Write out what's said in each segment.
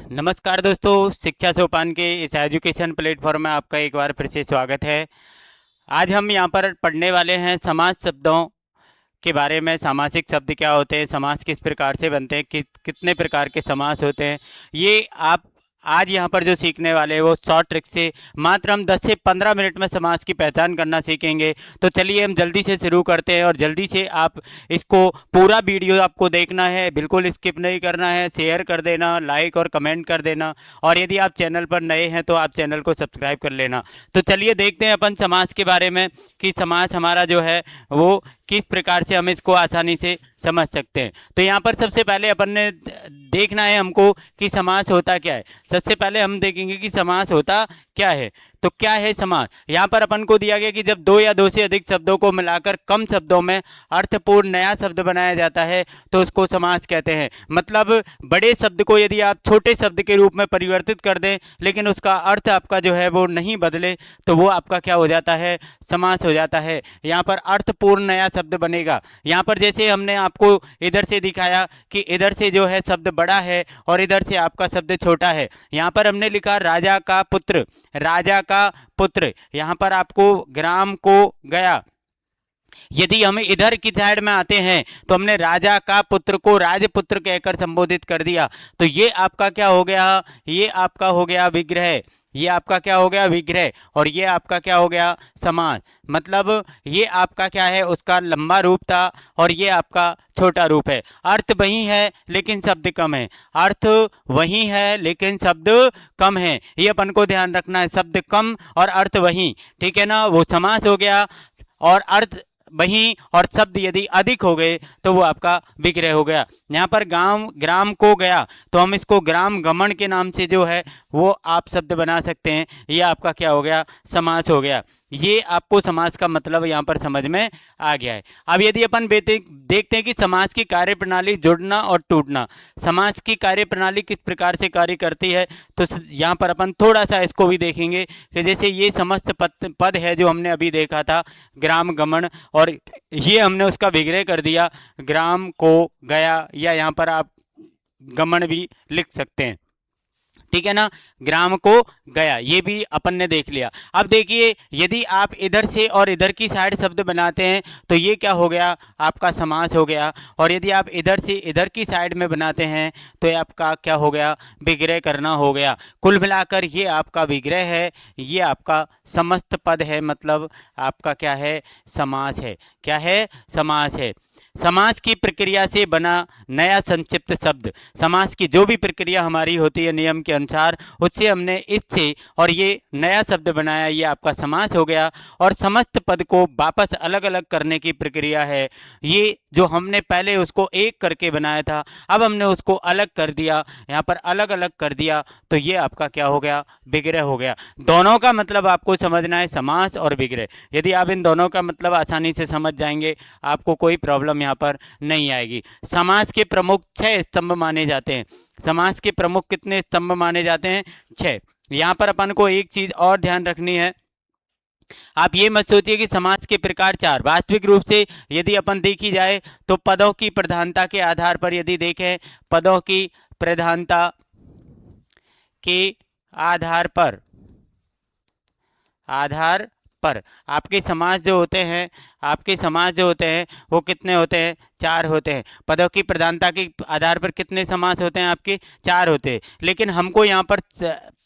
नमस्कार दोस्तों, शिक्षा सोपान के इस एजुकेशन प्लेटफॉर्म में आपका एक बार फिर से स्वागत है। आज हम यहाँ पर पढ़ने वाले हैं समास शब्दों के बारे में। सामासिक शब्द क्या होते हैं, समास किस प्रकार से बनते हैं, कितने प्रकार के समास होते हैं, ये आप आज यहाँ पर जो सीखने वाले हैं वो शॉर्ट ट्रिक से मात्र हम 10 से 15 मिनट में समास की पहचान करना सीखेंगे। तो चलिए हम जल्दी से शुरू करते हैं और जल्दी से आप इसको पूरा वीडियो आपको देखना है, बिल्कुल स्किप नहीं करना है। शेयर कर देना, लाइक और कमेंट कर देना, और यदि आप चैनल पर नए हैं तो आप चैनल को सब्सक्राइब कर लेना। तो चलिए देखते हैं अपन समास के बारे में कि समास हमारा जो है वो किस प्रकार से हम इसको आसानी से समझ सकते हैं। तो यहाँ पर सबसे पहले अपन ने देखना है हमको कि समास होता क्या है। सबसे पहले हम देखेंगे कि समास होता क्या है। तो क्या है समास? यहाँ पर अपन को दिया गया कि जब दो या दो से अधिक शब्दों को मिलाकर कम शब्दों में अर्थपूर्ण नया शब्द बनाया जाता है तो उसको समास कहते हैं। मतलब बड़े शब्द को यदि आप छोटे शब्द के रूप में परिवर्तित कर दें लेकिन उसका अर्थ आपका जो है वो नहीं बदले तो वो आपका क्या हो जाता है? समास हो जाता है। यहाँ पर अर्थपूर्ण नया शब्द बनेगा। यहाँ पर जैसे हमने आपको इधर से दिखाया कि इधर से जो है शब्द बड़ा है और इधर से आपका शब्द छोटा है। यहाँ पर हमने लिखा राजा का पुत्र, राजा का पुत्र। यहाँ पर आपको ग्राम को गया। यदि हम इधर की साइड में आते हैं तो हमने राजा का पुत्र को राजपुत्र कहकर संबोधित कर दिया। तो ये आपका क्या हो गया? ये आपका हो गया विग्रह। ये आपका क्या हो गया? विग्रह। और ये आपका क्या हो गया? समास। मतलब ये आपका क्या है? उसका लंबा रूप था और ये आपका छोटा रूप है। अर्थ वही है लेकिन शब्द कम है। अर्थ वही है लेकिन शब्द कम है। ये अपन को ध्यान रखना है, शब्द कम और अर्थ वही। ठीक है ना? वो समास हो गया और अर्थ वहीं और शब्द यदि अधिक हो गए तो वो आपका विग्रह हो गया। यहाँ पर गांव ग्राम को गया तो हम इसको ग्राम गमन के नाम से जो है वो आप शब्द बना सकते हैं। ये आपका क्या हो गया? समास हो गया। ये आपको समास का मतलब यहाँ पर समझ में आ गया है। अब यदि अपन देखते हैं कि समास की कार्यप्रणाली जुड़ना और टूटना, समास की कार्यप्रणाली किस प्रकार से कार्य करती है, तो यहाँ पर अपन थोड़ा सा इसको भी देखेंगे कि जैसे ये समस्त पद है जो हमने अभी देखा था ग्राम गमन, और ये हमने उसका विग्रह कर दिया ग्राम को गया, या यहाँ पर आप गमन भी लिख सकते हैं। ठीक है ना? ग्राम को गया, ये भी अपन ने देख लिया। अब देखिए यदि आप इधर से और इधर की साइड शब्द बनाते हैं तो ये क्या हो गया? आपका समास हो गया। और यदि आप इधर से इधर की साइड में बनाते हैं तो ये आपका क्या हो गया? विग्रह करना हो गया। कुल मिलाकर ये आपका विग्रह है, ये आपका समस्त पद है, मतलब आपका क्या है? समास है। क्या है? समास है। समास की प्रक्रिया से बना नया संक्षिप्त शब्द। समास की जो भी प्रक्रिया हमारी होती है नियम के अनुसार, उससे हमने इससे और ये नया शब्द बनाया, ये आपका समास हो गया। और समस्त पद को वापस अलग अलग करने की प्रक्रिया है। ये जो हमने पहले उसको एक करके बनाया था, अब हमने उसको अलग कर दिया, यहाँ पर अलग अलग कर दिया, तो ये आपका क्या हो गया? विग्रह हो गया। दोनों का मतलब आपको समझना है, समास और विग्रह। यदि आप इन दोनों का मतलब आसानी से समझ जाएंगे आपको कोई प्रॉब्लम यहाँ पर नहीं आएगी। समास के प्रमुख 6 स्तंभ माने जाते हैं। समास के प्रमुख कितने स्तंभ माने जाते हैं? 6। यहाँ पर अपन को एक चीज और ध्यान रखनी है, आप ये मत सोचिए कि समास के प्रकार 4। वास्तविक रूप से यदि अपन देखी जाए तो पदों की प्रधानता के आधार पर यदि देखें, पदों की प्रधानता के आधार पर आपके समास जो होते हैं, आपके समास जो होते हैं वो कितने होते हैं? 4 होते हैं। पदों की प्रधानता के आधार पर कितने समास होते हैं? आपके 4 होते हैं। लेकिन हमको यहाँ पर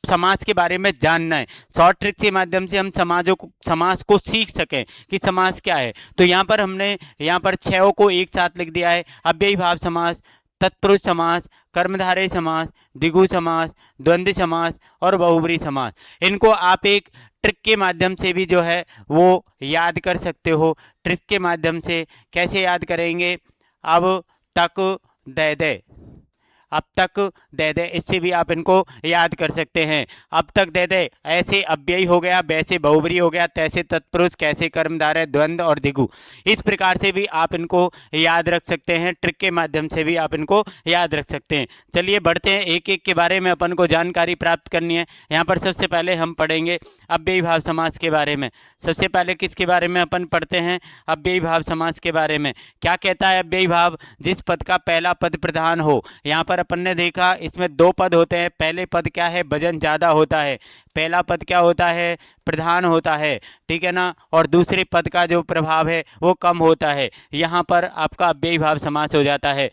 समास के बारे में जानना है, शॉर्ट ट्रिक के माध्यम से हम समास को सीख सकें कि समास क्या है। तो यहाँ पर हमने यहाँ पर 6 को एक साथ लिख दिया है। अव्ययी भाव समास, तत्पुरुष समास, कर्मधारय समास, द्विगु समास, द्वंद्व समास और बहुब्रीहि समास। इनको आप एक ट्रिक के माध्यम से भी जो है वो याद कर सकते हो। ट्रिक के माध्यम से कैसे याद करेंगे? अब तक दे दे, अब तक दे दे, इससे भी आप इनको याद कर सकते हैं। अब तक दे दे ऐसे अव्ययी हो गया, वैसे बहुब्रीहि हो गया, तैसे तत्पुरुष, कैसे कर्मधारय, द्वंद्व और द्विगु। इस प्रकार से भी आप इनको याद रख सकते हैं, ट्रिक के माध्यम से भी आप इनको याद रख सकते हैं। चलिए बढ़ते हैं, एक एक के बारे में अपन को जानकारी प्राप्त करनी है। यहाँ पर सबसे पहले हम पढ़ेंगे अव्ययी भाव समास के बारे में। सबसे पहले किसके बारे में अपन पढ़ते हैं? अव्ययी भाव समास के बारे में। क्या कहता है अव्ययी भाव? जिस पद का पहला पद प्रधान हो। यहाँ पर अपन ने देखा इसमें दो पद होते हैं। पहले पद क्या है, वजन ज़्यादा होता है। पहला पद क्या होता है, प्रधान होता है, ठीक है ना। और दूसरे पद का जो प्रभाव है वो कम होता है। यहाँ पर आपका अव्ययी भाव समास हो जाता है,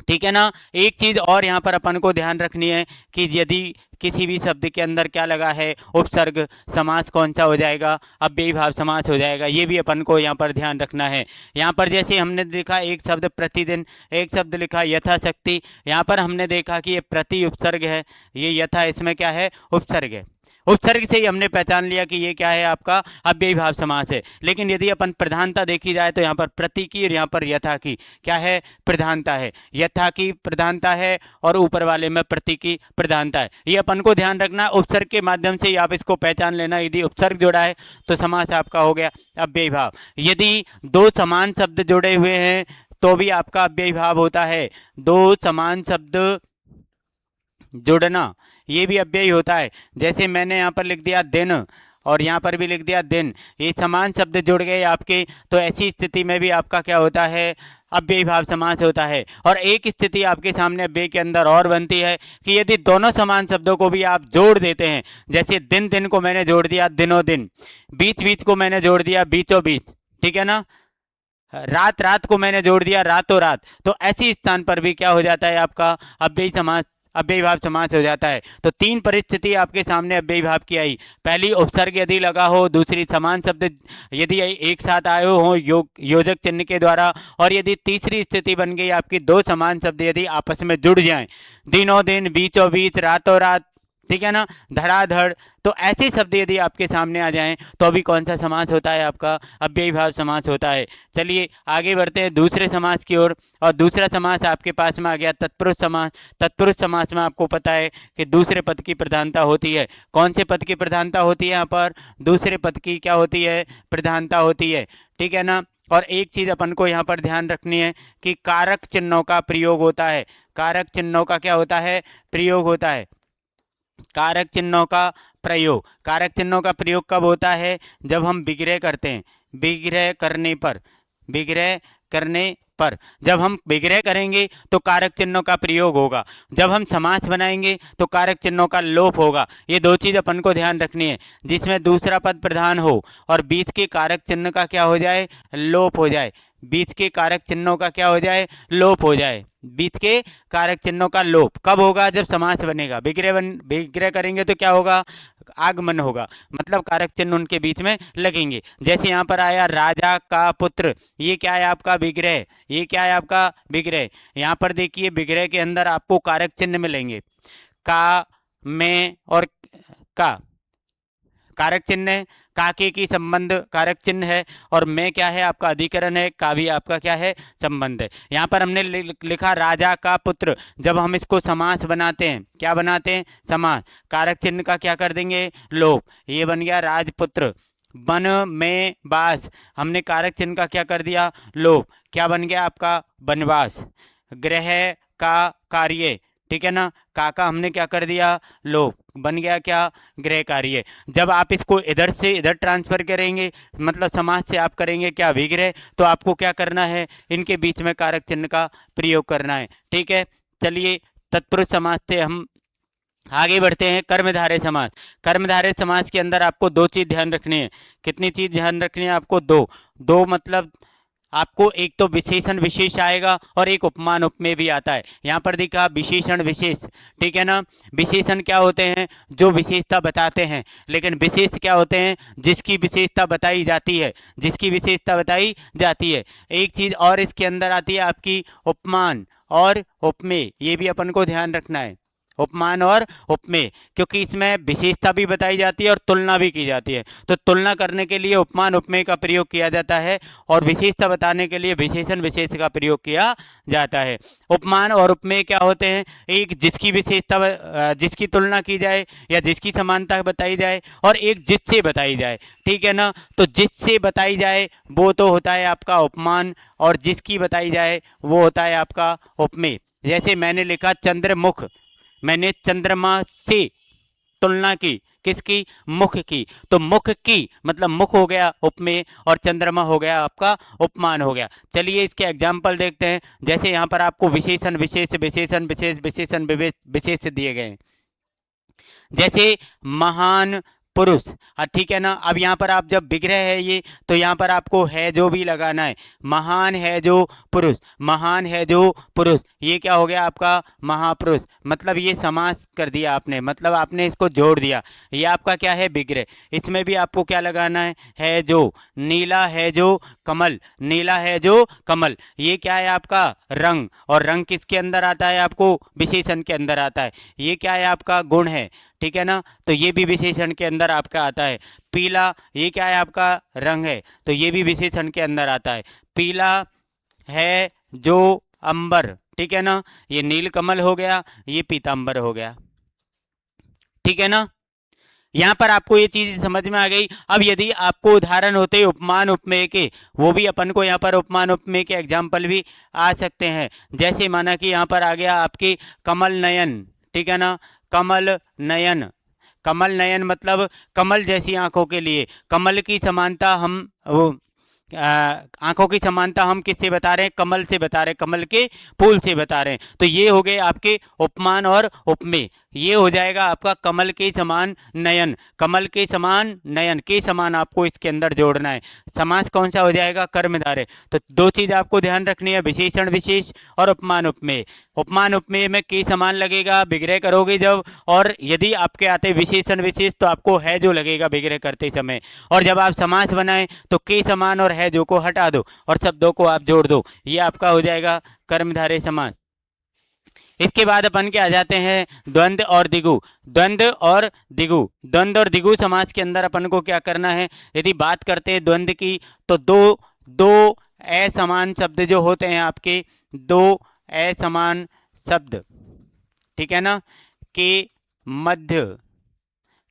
ठीक है ना। एक चीज़ और यहाँ पर अपन को ध्यान रखनी है कि यदि किसी भी शब्द के अंदर क्या लगा है, उपसर्ग, समास कौन सा हो जाएगा, अव्ययी भाव समास हो जाएगा। ये भी अपन को यहाँ पर ध्यान रखना है। यहाँ पर जैसे हमने देखा एक शब्द प्रतिदिन, एक शब्द लिखा यथाशक्ति। यहाँ पर हमने देखा कि ये प्रति उपसर्ग है, ये यथा इसमें क्या है, उपसर्ग है। उपसर्ग से ही हमने पहचान लिया कि ये क्या है, आपका अव्ययी भाव समास है। लेकिन यदि अपन प्रधानता देखी जाए तो यहाँ पर प्रति की और यहाँ पर यथा की क्या है, प्रधानता है। यथा की प्रधानता है और ऊपर वाले में प्रति की प्रधानता है। ये अपन को ध्यान रखना है। उपसर्ग के माध्यम से ही आप इसको पहचान लेना। यदि उपसर्ग जोड़ा है तो समास आपका हो गया अव्ययी भाव। यदि दो समान शब्द जुड़े हुए हैं तो भी आपका अव्ययी भाव होता है। दो समान शब्द जुड़ना ये भी अव्ययी होता है। जैसे मैंने यहाँ पर लिख दिया दिन और यहाँ पर भी लिख दिया दिन, ये समान शब्द जुड़ गए आपके, तो ऐसी स्थिति में भी आपका क्या होता है, अव्ययी भाव समास होता है। और एक स्थिति आपके सामने अव्यय के अंदर और बनती है कि यदि दोनों समान शब्दों को भी आप जोड़ देते हैं, जैसे दिन दिन को मैंने जोड़ दिया दिनों दिन, बीच बीच को मैंने जोड़ दिया बीचों बीच, ठीक है ना, रात रात को मैंने जोड़ दिया रातों रात, तो ऐसी स्थान पर भी क्या हो जाता है, आपका अव्ययी समास, अव्ययी भाव समास हो जाता है। तो तीन परिस्थिति आपके सामने अव्ययी भाव की आई। पहली, उपसर्ग यदि लगा हो, दूसरी समान शब्द यदि एक साथ आए हो योजक चिन्ह के द्वारा, और यदि तीसरी स्थिति बन गई आपकी दो समान शब्द यदि आपस में जुड़ जाएं, दिनों दिन, बीचों बीच, रातों रात, ठीक है ना, धड़ाधड़, तो ऐसे शब्द यदि आपके सामने आ जाएं तो अभी कौन सा समास होता है, आपका अव्ययी भाव समास होता है। चलिए आगे बढ़ते हैं दूसरे समास की ओर। और दूसरा समास आपके पास में आ गया तत्पुरुष समास। तत्पुरुष समास में आपको पता है कि दूसरे पद की प्रधानता होती है। कौन से पद की प्रधानता होती है, यहाँ पर दूसरे पद की क्या होती है, प्रधानता होती है, ठीक है ना। और एक चीज़ अपन को यहाँ पर ध्यान रखनी है कि कारक चिन्हों का प्रयोग होता है। कारक चिन्हों का क्या होता है, प्रयोग होता है। कारक चिन्हों का प्रयोग, कारक चिन्हों का प्रयोग कब होता है, जब हम विग्रह करते हैं। विग्रह करने पर, विग्रह करने पर, जब हम विग्रह करेंगे तो कारक चिन्हों का प्रयोग होगा। जब हम समास बनाएंगे तो कारक चिन्हों का लोप होगा। ये दो चीज़ अपन को ध्यान रखनी है, जिसमें दूसरा पद प्रधान हो और बीच के कारक चिन्ह का क्या हो जाए, लोप हो जाए। बीच के कारक चिन्हों का क्या हो जाए, लोप हो जाए। बीच के कारक चिन्हों का लोप कब होगा, जब समास बनेगा। विग्रह करेंगे तो क्या होगा, आगमन होगा, मतलब कारक चिन्ह उनके बीच में लगेंगे। जैसे यहाँ पर आया राजा का पुत्र, ये क्या है आपका विग्रह, ये क्या है आपका विग्रह। यहाँ पर देखिए विग्रह के अंदर आपको कारक चिन्ह मिलेंगे, का, में और का कारक चिन्ह है। काके की संबंध कारक चिन्ह है, और मैं क्या है आपका अधिकरण है, का भी आपका क्या है, संबंध है। यहाँ पर हमने लिखा राजा का पुत्र, जब हम इसको समास बनाते हैं, क्या बनाते हैं, समास, कारक चिन्ह का क्या कर देंगे, लोप, ये बन गया राजपुत्र। वन में बास, हमने कारक चिन्ह का क्या कर दिया, लोप, क्या बन गया आपका, वनवास। ग्रह का कार्य, ठीक है ना, काका हमने क्या कर दिया, लोप, बन गया क्या, गृह कार्य। जब आप इसको इधर से इधर ट्रांसफर करेंगे, मतलब समास से आप करेंगे क्या, विग्रह, तो आपको क्या करना है, इनके बीच में कारक चिन्ह का प्रयोग करना है, ठीक है। चलिए तत्पुरुष समास से हम आगे बढ़ते हैं कर्मधारय समास। कर्मधारय समास के अंदर आपको दो चीज़ ध्यान रखनी है। कितनी चीज़ ध्यान रखनी है आपको, दो मतलब आपको एक तो विशेषण विशेष आएगा और एक उपमान उपमेय भी आता है। यहाँ पर देखा विशेषण विशेष, ठीक है ना। विशेषण क्या होते हैं, जो विशेषता बताते हैं, लेकिन विशेष क्या होते हैं, जिसकी विशेषता बताई जाती है, जिसकी विशेषता बताई जाती है। एक चीज़ और इसके अंदर आती है आपकी उपमान और उपमेय, ये भी अपन को ध्यान रखना है, उपमान और उपमेय, क्योंकि इसमें विशेषता भी बताई जाती है और तुलना भी की जाती है। तो तुलना करने के लिए उपमान उपमेय का प्रयोग किया जाता है और विशेषता बताने के लिए विशेषण विशेष का प्रयोग किया जाता है। उपमान और उपमेय क्या होते हैं, एक जिसकी विशेषता, जिसकी तुलना की जाए या जिसकी समानता बताई जाए, और एक जिससे बताई जाए, ठीक है ना। तो जिससे बताई जाए वो तो होता है आपका उपमान, और जिसकी बताई जाए वो होता है आपका उपमेय। जैसे मैंने लिखा चंद्रमुख, मैंने चंद्रमा से तुलना की, किसकी? मुख की। तो मुख की मतलब मुख हो गया उपमेय और चंद्रमा हो गया आपका उपमान हो गया। चलिए इसके एग्जाम्पल देखते हैं। जैसे यहाँ पर आपको विशेषण विशेष विशेषण विशेष विशेषण विशेष दिए गए हैं। जैसे महान पुरुष, ठीक है ना। अब यहाँ पर आप जब विग्रह है ये, तो यहाँ पर आपको है जो भी लगाना है। महान है जो पुरुष, महान है जो पुरुष, ये क्या हो गया आपका? महापुरुष। मतलब ये समास कर दिया आपने, मतलब आपने इसको जोड़ दिया। ये आपका क्या है? विग्रह। इसमें भी आपको क्या लगाना है जो। नीला है जो कमल, नीला है जो कमल, ये क्या है आपका? रंग। और रंग किसके अंदर आता है? आपको विशेषण के अंदर आता है। ये क्या है आपका? गुण है, ठीक है ना। तो ये भी विशेषण के अंदर आपका आता है। पीला, ये क्या है आपका? रंग है, तो ये भी विशेषण के अंदर आता है। पीला है जो अंबर, ठीक है ना। ये नीलकमल हो गया, ये पीतांबर हो गया, ठीक है ना। यहाँ पर आपको ये चीज समझ में आ गई। अब यदि आपको उदाहरण होते उपमान उपमेय के, वो भी अपन को यहाँ पर उपमान उपमेय के एग्जाम्पल भी आ सकते हैं। जैसे माना कि यहाँ पर आ गया आपकी कमल नयन, ठीक है ना। कमल नयन, कमल नयन मतलब कमल जैसी आंखों के लिए। कमल की समानता हम वो आंखों की समानता हम किससे बता रहे हैं? कमल से बता रहे हैं, कमल के फूल से बता रहे हैं। तो ये हो गए आपके उपमान और उपमेय। ये हो जाएगा आपका कमल के समान नयन, कमल के समान नयन के समान आपको इसके अंदर जोड़ना है। समास कौन सा हो जाएगा? कर्मधारय। तो दो चीज आपको ध्यान रखनी है, विशेषण विशेष और उपमान उपमेय। उपमान उपमेय में के समान लगेगा विग्रह करोगे जब, और यदि आपके आते विशेषण विशेष तो आपको है जो लगेगा विग्रह करते समय। और जब आप समास बनाएं तो के समान और है जो को हटा दो और शब्दों को आप जोड़ दो, ये आपका हो जाएगा कर्मधारय समास। इसके बाद अपन के आ जाते हैं द्वंद्व और दिगु। द्वंद्व और दिगु, द्वंद्व और दिगु समास के अंदर अपन को क्या करना है? यदि बात करते हैं द्वंद्व की, तो दो दो असमान शब्द जो होते हैं आपके, दो असमान शब्द, ठीक है ना, के मध्य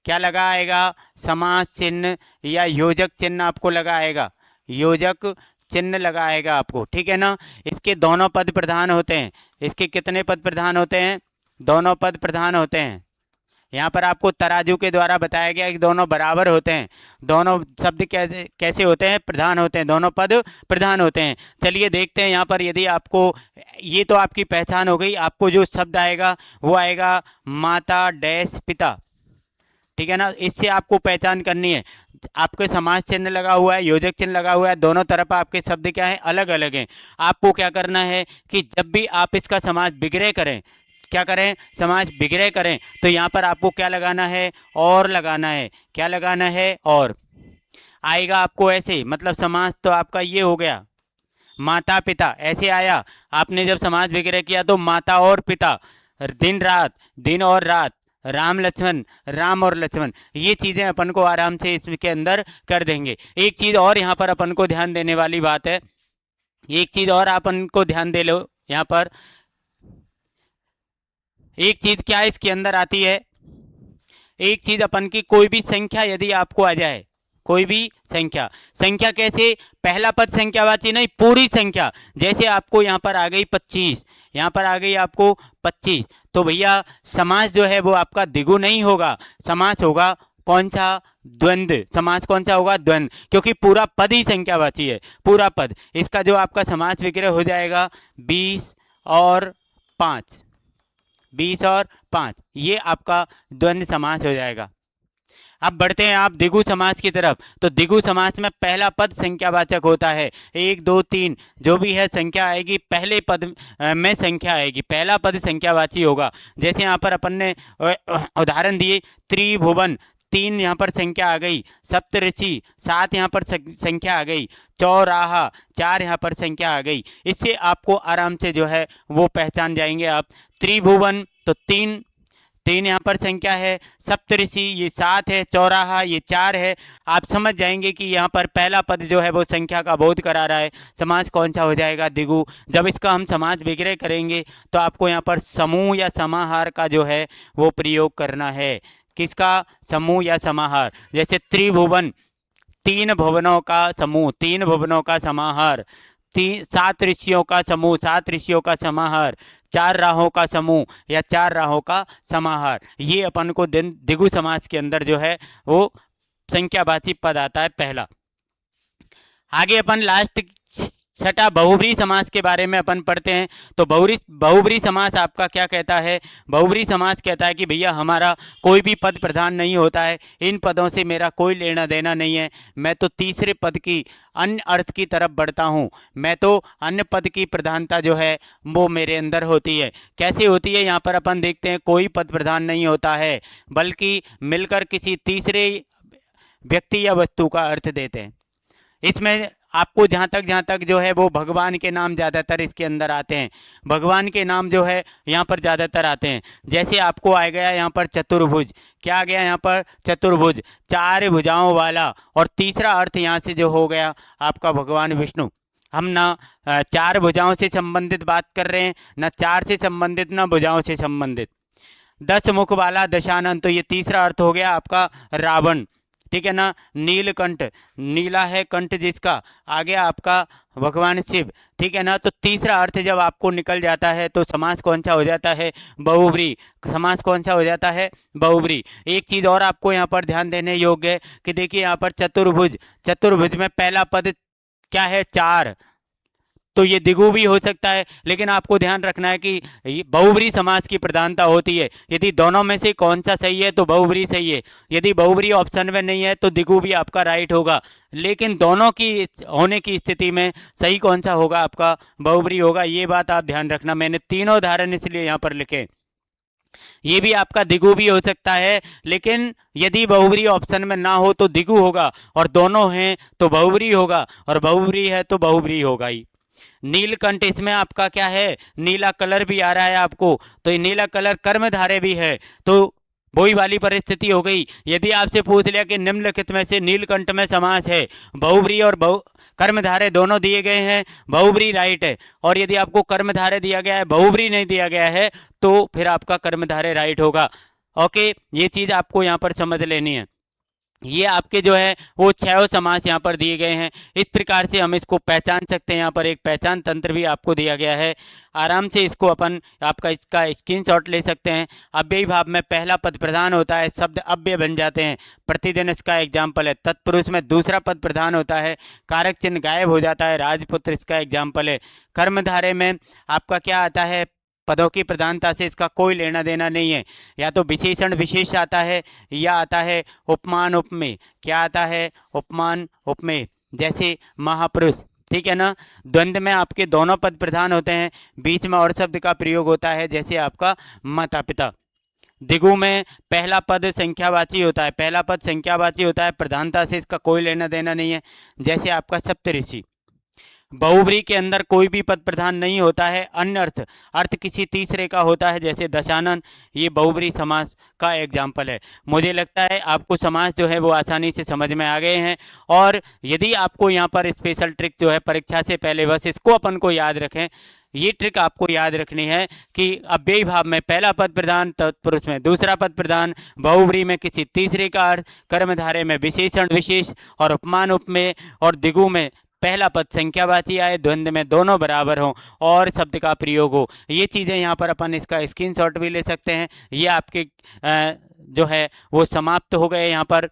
क्या लगाएगा? समास चिन्ह या योजक चिन्ह आपको लगाएगा, योजक चिन्ह लगाएगा आपको, ठीक है ना। इसके दोनों पद प्रधान होते हैं। इसके कितने पद प्रधान होते हैं? दोनों पद प्रधान होते हैं। यहाँ पर आपको तराजू के द्वारा बताया गया कि दोनों बराबर होते हैं। दोनों शब्द कैसे कैसे होते हैं? प्रधान होते हैं, दोनों पद प्रधान होते हैं। चलिए देखते हैं यहाँ पर। यदि आपको, ये तो आपकी पहचान हो गई, आपको जो शब्द आएगा वो आएगा माता डैश पिता, ठीक है ना। इससे आपको पहचान करनी है। आपके समास चिन्ह लगा हुआ है, योजक चिन्ह लगा हुआ है, दोनों तरफ आपके शब्द क्या है? अलग अलग हैं। आपको क्या करना है कि जब भी आप इसका समास विग्रह करें, क्या करें? समास विग्रह करें, तो यहाँ पर आपको क्या लगाना है? और लगाना है। क्या लगाना है? और। आएगा आपको ऐसे, मतलब समास तो आपका ये हो गया माता पिता, ऐसे आया। आपने जब समास विग्रह किया तो माता और पिता, दिन रात, दिन और रात, राम लक्ष्मण, राम और लक्ष्मण, ये चीज़ें अपन को आराम से इसके अंदर कर देंगे। एक चीज़ और यहाँ पर अपन को ध्यान देने वाली बात है, एक चीज़ और अपन को ध्यान दे लो यहाँ पर। एक चीज़ क्या इसके अंदर आती है? एक चीज़ अपन की कोई भी संख्या यदि आपको आ जाए, कोई भी संख्या, संख्या कैसे? पहला पद संख्यावाची नहीं, पूरी संख्या। जैसे आपको यहाँ पर आ गई 25, यहाँ पर आ गई आपको 25, तो भैया समास जो है वो आपका द्विगु नहीं होगा, समास होगा कौन सा? द्वंद्व। समास कौन सा होगा? द्वंद्व, क्योंकि पूरा पद ही संख्यावाची है, पूरा पद। इसका जो आपका समास विग्रह हो जाएगा 20 और 5, 20 और 5, ये आपका द्वंद्व समास हो जाएगा। अब बढ़ते हैं आप द्विगु समास की तरफ। तो द्विगु समास में पहला पद संख्यावाचक होता है। 1 2 3 जो भी है संख्या आएगी, पहले पद में संख्या आएगी, पहला पद संख्यावाची होगा। जैसे यहाँ पर अपन ने उदाहरण दिए, त्रिभुवन, 3 यहाँ पर संख्या आ गई, सप्तऋषि 7 यहाँ पर संख्या आ गई, चौराहा 4 यहाँ पर संख्या आ गई। इससे आपको आराम से जो है वो पहचान जाएंगे आप। त्रिभुवन तो 3 यहाँ पर संख्या है, सप्तऋषि ये 7 है, चौराहा ये 4 है। आप समझ जाएंगे कि यहाँ पर पहला पद जो है वो संख्या का बोध करा रहा है। समास कौन सा हो जाएगा? द्विगु। जब इसका हम समास विग्रह करेंगे तो आपको यहाँ पर समूह या समाहार का जो है वो प्रयोग करना है। किसका? समूह या समाहार। जैसे त्रिभुवन, 3 भुवनों का समूह, 3 भुवनों का समाहार। सात ऋषियों का समूह, सात ऋषियों का समाहार, चार राहों का समूह या चार राहों का समाहार, ये अपन को द्विगु समास के अंदर जो है वो संख्यावाची पद आता है पहला। आगे अपन लास्ट छठा बहुब्री समास के बारे में अपन पढ़ते हैं। तो बहुब्री समास आपका क्या कहता है? बहुब्री समास कहता है कि भैया हमारा कोई भी पद प्रधान नहीं होता है, इन पदों से मेरा कोई लेना देना नहीं है, मैं तो तीसरे पद की अन्य अर्थ की तरफ बढ़ता हूँ, मैं तो अन्य पद की प्रधानता जो है वो मेरे अंदर होती है। कैसे होती है? यहाँ पर अपन देखते हैं कोई पद प्रधान नहीं होता है, बल्कि मिलकर किसी तीसरे व्यक्ति या वस्तु का अर्थ देते हैं। इसमें आपको जहाँ तक जो है वो भगवान के नाम ज़्यादातर इसके अंदर आते हैं, भगवान के नाम जो है यहाँ पर ज़्यादातर आते हैं। जैसे आपको आ गया यहाँ पर चतुर्भुज, क्या आ गया यहाँ पर? चतुर्भुज, चार भुजाओं वाला। और तीसरा अर्थ यहाँ से जो हो गया आपका भगवान विष्णु। हम ना चार भुजाओं से संबंधित बात कर रहे हैं, ना चार से संबंधित ना भुजाओं से संबंधित। 10 मुख वाला दशानन, तो ये तीसरा अर्थ हो गया आपका रावण, ठीक है ना। नीलकंठ, नीला है कंठ जिसका, आगे आपका भगवान शिव, ठीक है ना। तो तीसरा अर्थ जब आपको निकल जाता है तो समास कौन सा हो जाता है? बहुब्री। समास कौन सा हो जाता है? बहुब्री। एक चीज़ और आपको यहाँ पर ध्यान देने योग्य है कि देखिए यहाँ पर चतुर्भुज, चतुर्भुज में पहला पद क्या है? चार, तो ये द्विगु भी हो सकता है, लेकिन आपको ध्यान रखना है कि बहुब्री समास की प्रधानता होती है। यदि दोनों में से कौन सा सही है तो बहुब्री सही है, यदि बहुब्री ऑप्शन में नहीं है तो द्विगु भी आपका राइट होगा। लेकिन दोनों की होने की स्थिति में सही कौन सा होगा? आपका बहुब्री होगा। ये बात आप ध्यान रखना। मैंने तीनों उदाहरण इसलिए यहाँ पर लिखे, ये भी आपका द्विगु भी हो सकता है, लेकिन यदि बहुब्री ऑप्शन में ना हो तो द्विगु होगा, और दोनों हैं तो बहुब्री होगा, और बहुब्री है तो बहुब्री होगा ही। नीलकंठ, इसमें आपका क्या है? नीला कलर भी आ रहा है आपको, तो ये नीला कलर कर्मधारय भी है, तो वही वाली परिस्थिति हो गई। यदि आपसे पूछ लिया कि निम्नलिखित में से नीलकंठ में समास है, बहुब्री और कर्मधारय दोनों दिए गए हैं, बहुब्री राइट है। और यदि आपको कर्मधारय दिया गया है, बहुब्री नहीं दिया गया है, तो फिर आपका कर्मधारय राइट होगा। ओके, ये चीज़ आपको यहाँ पर समझ लेनी है। ये आपके जो है वो 6 समास यहाँ पर दिए गए हैं। इस प्रकार से हम इसको पहचान सकते हैं। यहाँ पर एक पहचान तंत्र भी आपको दिया गया है, आराम से इसको अपन आपका इसका स्क्रीनशॉट ले सकते हैं। अव्ययी भाव में पहला पद प्रधान होता है, शब्द अव्यय बन जाते हैं। प्रतिदिन इसका एग्जाम्पल है। तत्पुरुष में दूसरा पद प्रधान होता है, कारक चिन्ह गायब हो जाता है। राजपुत्र इसका एग्जाम्पल है। कर्मधारय में आपका क्या आता है? पदों की प्रधानता से इसका कोई लेना देना नहीं है। या तो विशेषण विशेष आता है, या आता है उपमान उपमेय। क्या आता है? उपमान उपमेय। जैसे महापुरुष, ठीक है ना। द्वंद्व में आपके दोनों पद प्रधान होते हैं, बीच में और शब्द का प्रयोग होता है, जैसे आपका माता पिता। द्विगु में पहला पद संख्यावाची होता है, पहला पद संख्यावाची होता है, प्रधानता से इसका कोई लेना देना नहीं है, जैसे आपका सप्तऋषि। बहुब्री के अंदर कोई भी पद प्रधान नहीं होता है, अन्य अर्थ किसी तीसरे का होता है, जैसे दशानन। ये बहुब्री समास का एग्जाम्पल है। मुझे लगता है आपको समास जो है वो आसानी से समझ में आ गए हैं। और यदि आपको यहाँ पर स्पेशल ट्रिक जो है परीक्षा से पहले, बस इसको अपन को याद रखें, ये ट्रिक आपको याद रखनी है कि अव्ययी भाव में पहला पद प्रधान, तत्पुरुष में दूसरा पद प्रधान, बहुब्री में किसी तीसरे का अर्थ, कर्मधारय में विशेषण विशेष और उपमान उपमेय, और द्विगु में पहला पद संख्यावाची आए, द्वंद्व में दोनों बराबर हों और शब्द का प्रयोग हो। ये चीज़ें यहाँ पर अपन इसका स्क्रीनशॉट भी ले सकते हैं। ये आपके जो है वो समाप्त हो गए। यहाँ पर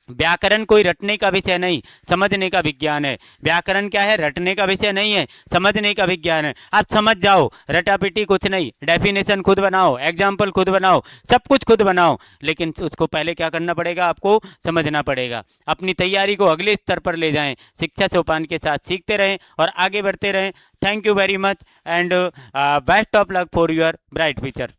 व्याकरण कोई रटने का विषय नहीं, समझने का विज्ञान है। व्याकरण क्या है? रटने का विषय नहीं है, समझने का विज्ञान है। आप समझ जाओ, रटापिटी कुछ नहीं। डेफिनेशन खुद बनाओ, एग्जाम्पल खुद बनाओ, सब कुछ खुद बनाओ, लेकिन उसको पहले क्या करना पड़ेगा? आपको समझना पड़ेगा। अपनी तैयारी को अगले स्तर पर ले जाएं, शिक्षा सोपान के साथ सीखते रहें और आगे बढ़ते रहें। Thank you very much and best of luck for your bright future.